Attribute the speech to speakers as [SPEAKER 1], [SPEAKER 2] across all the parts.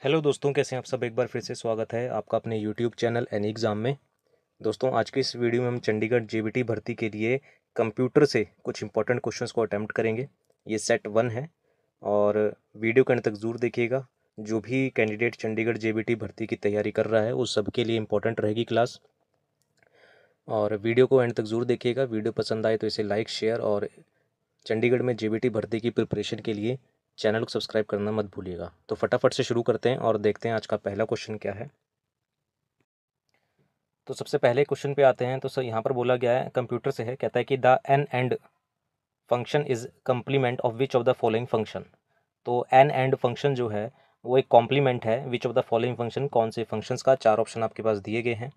[SPEAKER 1] Hello दोस्तों, कैसे हैं आप सब। एक बार फिर से स्वागत है आपका अपने यूट्यूब चैनल एनी एग्ज़ाम में। दोस्तों, आज की इस वीडियो में हम चंडीगढ़ जेबीटी भर्ती के लिए कंप्यूटर से कुछ इंपॉर्टेंट क्वेश्चंस को अटेम्प्ट करेंगे। ये सेट 1 है और वीडियो के अंत तक ज़रूर देखिएगा। जो भी कैंडिडेट चंडीगढ़ जेबीटी भर्ती की तैयारी कर रहा है उस सबके लिए इंपॉर्टेंट रहेगी क्लास, और वीडियो को एंड तक ज़रूर देखिएगा। वीडियो पसंद आए तो इसे लाइक, शेयर और चंडीगढ़ में जेबीटी भर्ती की प्रिपरेशन के लिए चैनल को सब्सक्राइब करना मत भूलिएगा। तो फटाफट से शुरू करते हैं और देखते हैं आज का पहला क्वेश्चन क्या है। तो सबसे पहले क्वेश्चन पे आते हैं। तो सर यहाँ पर बोला गया है, कंप्यूटर से है, कहता है कि the NAND function is complement of which of the following function. तो एन एंड फंक्शन जो है वो एक कॉम्प्लीमेंट है which of the following function. कौन से फंक्शंस का, चार ऑप्शन आपके पास दिए गए हैं।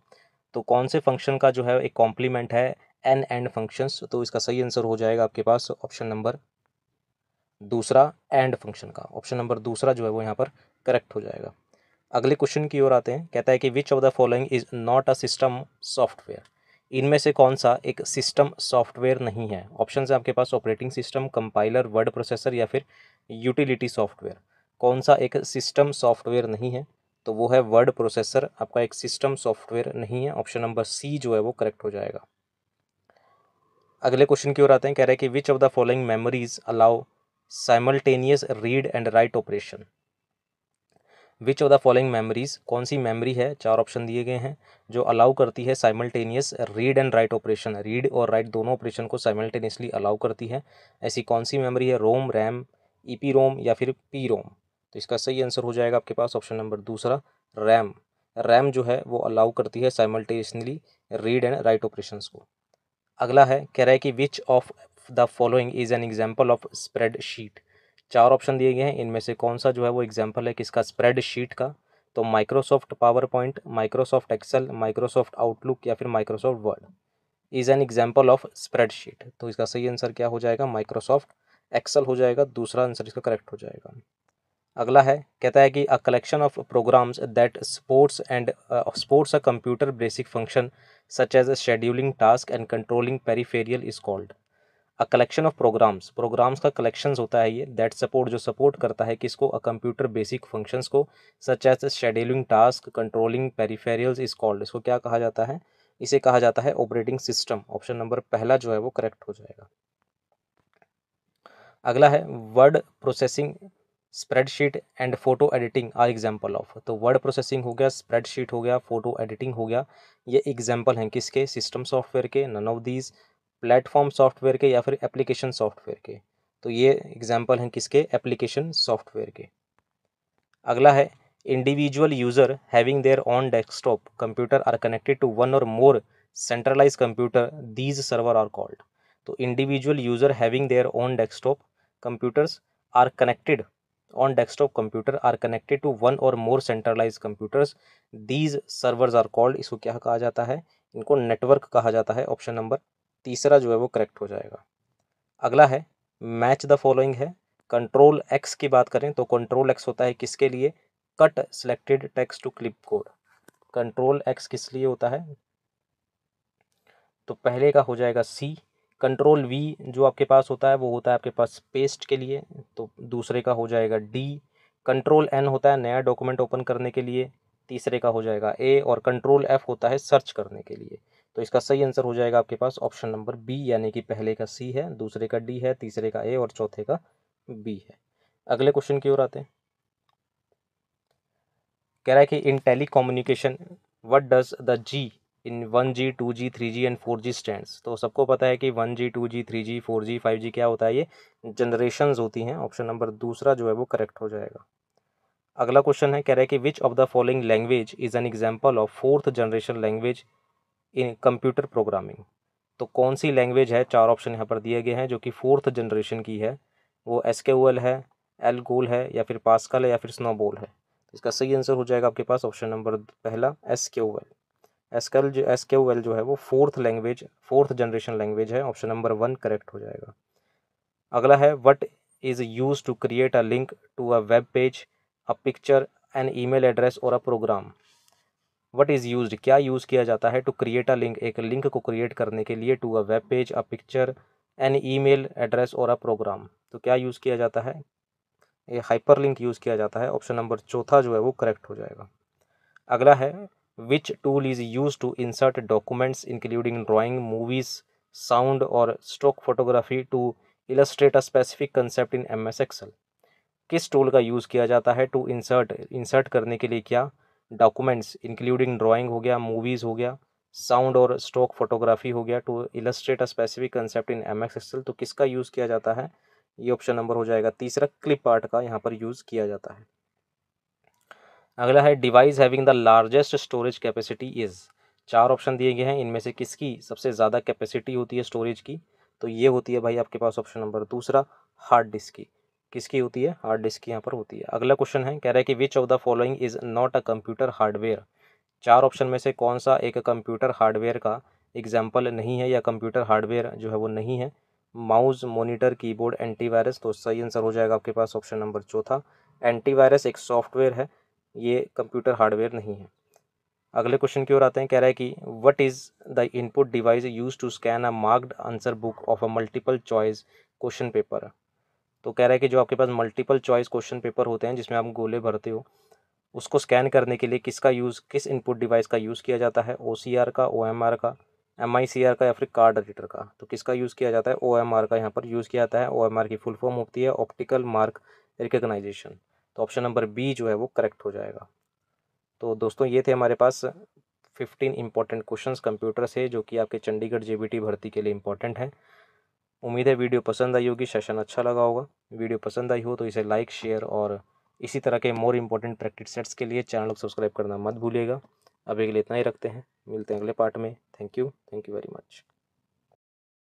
[SPEAKER 1] तो कौन से फंक्शन का जो है एक कॉम्प्लीमेंट है एन एंड फंक्शंस। तो इसका सही आंसर हो जाएगा आपके पास ऑप्शन नंबर दूसरा, एंड फंक्शन का। ऑप्शन नंबर दूसरा जो है वो यहाँ पर करेक्ट हो जाएगा। अगले क्वेश्चन की ओर आते हैं। कहता है कि विच of the following is not a system software. इनमें से कौन सा एक सिस्टम सॉफ्टवेयर नहीं है। ऑप्शन है आपके पास operating system, compiler, word processor या फिर यूटिलिटी सॉफ्टवेयर। कौन सा एक सिस्टम सॉफ्टवेयर नहीं है, तो वो है वर्ड प्रोसेसर। आपका एक सिस्टम सॉफ्टवेयर नहीं है। ऑप्शन नंबर सी जो है वो करेक्ट हो जाएगा। अगले क्वेश्चन की ओर आते हैं। कह रहे हैं कि विच of the following memories allow simultaneous read and write operation. Which of the following memories, कौन सी मेमोरी है, चार ऑप्शन दिए गए हैं, जो अलाउ करती है simultaneous read and write operation. Read और राइट दोनों ऑपरेशन को साइमल्टेनियसली अलाउ करती है। ऐसी कौन सी मेमोरी है, रोम, रैम, ईपी रोम या फिर पी रोम। तो इसका सही आंसर हो जाएगा आपके पास ऑप्शन नंबर दूसरा, रैम। रैम जो है वो अलाउ करती है simultaneously read and right operations को। अगला है, कह रहा है कि विच of the following is an example of spreadsheet. चार ऑप्शन दिए गए हैं, इनमें से कौन सा जो है वो एग्जाम्पल है किसका, स्प्रेडशीट का। तो Microsoft PowerPoint, Microsoft Excel, Microsoft Outlook या फिर Microsoft Word is an example of spreadsheet. तो इसका सही आंसर क्या हो जाएगा, माइक्रोसॉफ्ट एक्सेल हो जाएगा। दूसरा आंसर इसका करेक्ट हो जाएगा। अगला है, कहता है कि a collection of programs that sports a computer basic function such as scheduling task and controlling peripheral is called. A collection of programs, programs का कलेक्शंस होता है ये, दैट सपोर्ट जो सपोर्ट करता है किसको, अ कंप्यूटर बेसिक फंक्शंस को, such as scheduling task, controlling peripherals is called. इसको क्या कहा जाता है, इसे कहा जाता है ऑपरेटिंग सिस्टम। ऑप्शन नंबर पहला जो है वो करेक्ट हो जाएगा। अगला है, word processing, spreadsheet and photo editing are example of. तो वर्ड प्रोसेसिंग हो गया, स्प्रेडशीट हो गया, फोटो एडिटिंग हो गया, ये एग्जाम्पल हैं किसके, सिस्टम सॉफ्टवेयर के, none of these, platform software के या फिर एप्लीकेशन सॉफ्टवेयर के। तो ये एग्जाम्पल हैं किसके, एप्लीकेशन सॉफ्टवेयर के। अगला है, individual user having their on desktop computer are connected to one और more centralize computer, these server are called. तो individual user having their on desktop computers are connected on desktop computer are connected to one और more centralize computers, these servers are called. इसको क्या कहा जाता है, इनको network कहा जाता है। ऑप्शन नंबर तीसरा जो है वो करेक्ट हो जाएगा। अगला है, मैच द फॉलोइंग है। कंट्रोल एक्स की बात करें तो कंट्रोल एक्स होता है किसके लिए, cut selected text to clipboard. Control X किस लिए होता है, तो पहले का हो जाएगा सी। कंट्रोल वी जो आपके पास होता है वो होता है आपके पास पेस्ट के लिए, तो दूसरे का हो जाएगा डी। कंट्रोल एन होता है नया डॉक्यूमेंट ओपन करने के लिए, तीसरे का हो जाएगा ए। और कंट्रोल एफ होता है सर्च करने के लिए। तो इसका सही आंसर हो जाएगा आपके पास ऑप्शन नंबर बी, यानी कि पहले का सी है, दूसरे का डी है, तीसरे का ए और चौथे का बी है। अगले क्वेश्चन की ओर आते हैं। कह रहा है कि in telecommunication what does the G in 1G 2G 3G and 4G stands. तो सबको पता है कि 1G 2G 3G 4G 5G क्या होता है, ये जनरेशन्स होती हैं। ऑप्शन नंबर दूसरा जो है वो करेक्ट हो जाएगा। अगला क्वेश्चन है, कह रहा है कि विच of the following language is an example of fourth generation language in computer programming. तो कौन सी लैंग्वेज है, चार ऑप्शन यहाँ पर दिए गए हैं, जो कि फोर्थ जनरेशन की है। वो SQL है, एलगोल है या फिर पास्कल है या फिर स्नोबॉल है। इसका सही आंसर हो जाएगा आपके पास ऑप्शन नंबर पहला, SQL। SQL जो है वो फोर्थ जनरेशन लैंग्वेज है। ऑप्शन नंबर 1 करेक्ट हो जाएगा। अगला है, what is use to create a link to a web page, a picture, an email address और a program. What is used, क्या यूज किया जाता है, टू क्रिएट अ लिंक, एक लिंक को क्रिएट करने के लिए, to a web page, a picture, an email address और अ प्रोग्राम। तो क्या यूज किया जाता है, ये हाइपरलिंक यूज़ किया जाता है। ऑप्शन नंबर चौथा जो है वो करेक्ट हो जाएगा। अगला है which tool is use to insert documents including drawing, movies, sound और stock photography to illustrate a specific concept in MS Excel. किस टूल का यूज़ किया जाता है टू इंसर्ट करने के लिए? क्या डॉक्यूमेंट्स इंक्लूडिंग ड्राइंग हो गया, मूवीज़ हो गया, साउंड और स्टॉक फोटोग्राफी हो गया to illustrate a specific concept in MS Excel. तो किसका यूज़ किया जाता है? ये ऑप्शन नंबर हो जाएगा तीसरा, क्लिप आर्ट का यहाँ पर यूज़ किया जाता है। अगला है device having the largest storage capacity is. चार ऑप्शन दिए गए हैं, इनमें से किसकी सबसे ज़्यादा कैपेसिटी होती है स्टोरेज की? तो ये होती है भाई आपके पास ऑप्शन नंबर दूसरा, हार्ड डिस्क की। किसकी होती है? हार्ड डिस्क की यहाँ पर होती है। अगला क्वेश्चन है, कह रहा है कि विच of the following is not a computer hardware. चार ऑप्शन में से कौन सा एक कंप्यूटर हार्डवेयर का एग्जाम्पल नहीं है या कंप्यूटर हार्डवेयर जो है वो नहीं है? Mouse, monitor, keyboard, antivirus. तो सही आंसर हो जाएगा आपके पास ऑप्शन नंबर चौथा, एंटीवायरस एक सॉफ्टवेयर है, ये कंप्यूटर हार्डवेयर नहीं है। अगले क्वेश्चन की ओर आते हैं, कह रहा है कि what is the input device use to scan a marked answer book of a multiple choice question paper. तो कह रहा है कि जो आपके पास मल्टीपल चॉइस क्वेश्चन पेपर होते हैं जिसमें आप गोले भरते हो, उसको स्कैन करने के लिए किस इनपुट डिवाइस का यूज़ किया जाता है? OCR का, OMR का, MICR का या फिर कार्ड रीडर का? तो किसका यूज़ किया जाता है? OMR का यहाँ पर यूज़ किया जाता है। OMR की फुल फॉर्म होती है ऑप्टिकल मार्क रिकग्नाइजेशन। तो ऑप्शन नंबर बी जो है वो करेक्ट हो जाएगा। तो दोस्तों ये थे हमारे पास 15 इंपॉर्टेंट क्वेश्चंस कंप्यूटर से जो कि आपके चंडीगढ़ JBT भर्ती के लिए इंपॉर्टेंट हैं। उम्मीद है वीडियो पसंद आई होगी, सेशन अच्छा लगा होगा। वीडियो पसंद आई हो तो इसे लाइक, शेयर और इसी तरह के मोर इंपॉर्टेंट प्रैक्टिस सेट्स के लिए चैनल को सब्सक्राइब करना मत भूलिएगा। अभी के लिए इतना ही रखते हैं, मिलते हैं अगले पार्ट में। Thank you very much.